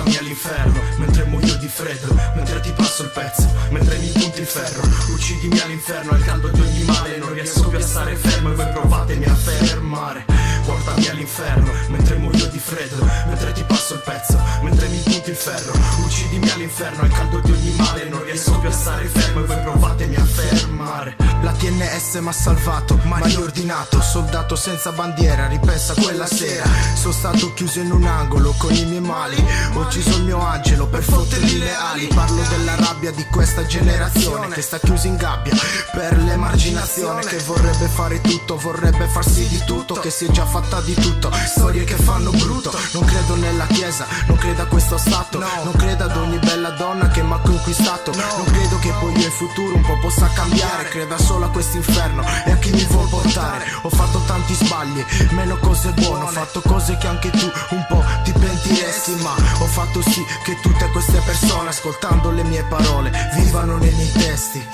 Portami all'inferno, mentre muoio di freddo, mentre ti passo il pezzo, mentre mi punti il ferro. Uccidimi all'inferno, al caldo di ogni male, non riesco più a stare fermo e voi provatemi a fermare. Portami all'inferno, mentre muoio di freddo, mentre ti passo il pezzo, mentre mi punti il ferro. Uccidimi all'inferno, al caldo di ogni male, non riesco più a stare fermo e voi provatemi a fermare. La TNS m'ha salvato, ma riordinato. Soldato senza bandiera, ripensa quella sera. Sono stato chiuso in un angolo con i miei mali. Ho ucciso il mio angelo per fottergli le ali. Parlo della rabbia di questa generazione che sta chiusa in gabbia per l'emarginazione, che vorrebbe fare tutto, vorrebbe farsi di tutto, che si è già fatta di tutto. Storie che fanno brutto. Non credo nella chiesa, non credo a questo stato, non credo ad ogni bella donna che m'ha conquistato. Non credo che poi io in futuro un po' possa cambiare. Credo solo a quest'inferno e a chi mi vuol portare. Ho fatto tanti sbagli, meno cose buone. Ho fatto cose che anche tu un po' ti pentiresti, ma ho fatto sì che tutte queste persone, ascoltando le mie parole, vivano nei miei testi.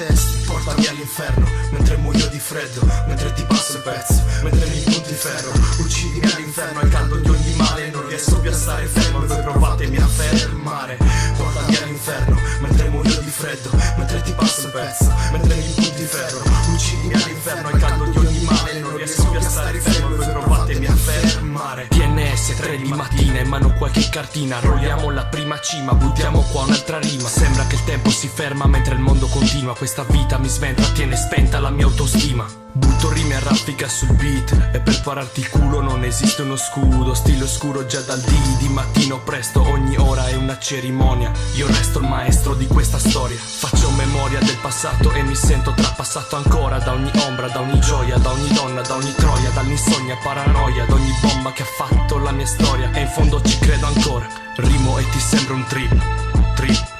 Portami all'inferno, mentre muoio di freddo, mentre ti passo il pezzo, mentre mi punti il ferro. Uccidimi all'inferno, al caldo di ogni male, non riesco più a stare fermo e voi provatemi a fermare. Portami all'inferno, mentre muoio di freddo, mentre ti passo il pezzo, mentre mi punti il ferro. Uccidimi all'inferno, al caldo di ogni male, non riesco più a stare fermo e voi provatemi a fermare. TNS 3 di mattina, in mano qualche cartina. Rolliamo la prima cima, buttiamo qua un'altra rima. Sembra che il tempo si ferma mentre il mondo continua. Questa vita mi sventa, tiene spenta la mia autostima. Butto rime a raffica sul beat e per pararti il culo non esiste uno scudo. Stile oscuro già dal di mattino presto, ogni ora è una cerimonia. Io resto il maestro di questa storia. Faccio memoria del passato e mi sento trapassato ancora da ogni ombra, da ogni gioia, da ogni donna, da ogni troia, dall'insonnia paranoia, da ogni bomba che ha fatto la mia storia. E in fondo ci credo ancora. Rimo e ti sembra un trip,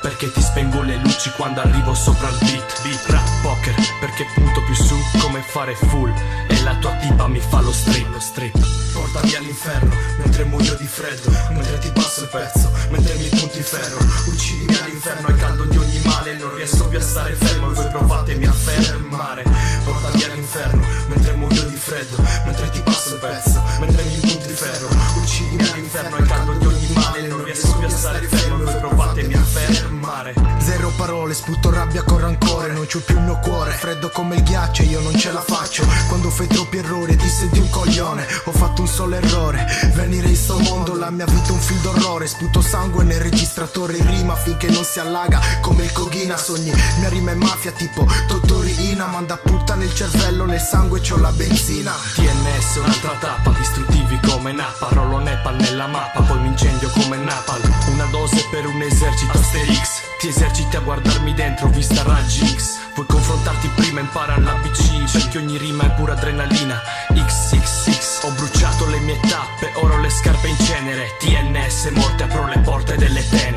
perché ti spengo le luci quando arrivo sopra il beat. Rap poker, perché punto più su come fare full e la tua tipa mi fa lo strip. Portami all'inferno, mentre muoio di freddo, mentre ti passo il pezzo, mentre mi punti il ferro. Uccidimi all'inferno, al caldo di ogni male, non riesco più a stare fermo e voi provatemi a fermare. Portami all'inferno, mentre muoio di freddo, mentre ti passo il pezzo, mentre mi punti il ferro. Uccidimi all'inferno, al caldo di ogni male, non riesco più a stare fermo e voi provatemi a fermare. Zero parole, sputo rabbia con rancore, non c'ho più il mio cuore, freddo come il ghiaccio, io non ce la faccio. Quando fai troppi errori ti senti un coglione. Ho fatto un solo errore, venire in sto mondo, la mia vita è un film d'orrore. Sputo sangue nel registratore in rima finché non si allaga come il Coghina. Sogni, mia rima è mafia tipo Totorina, manda putta nel cervello, nel sangue c'ho la benzina. TNS un'altra tappa, distruttivi come Nappa. Rollo Nepal nella mappa, poi mi incendio come Napalm. Una dose per un esercito Asterix. Ti eserciti a guardarmi dentro, vista raggi X. Vuoi confrontarti prima, impara l'ABC, perché ogni rima è pura adrenalina. XXX, ho bruciato le mie tappe, ora ho le scarpe in cenere. TNS morte, apro le porte delle tenebre.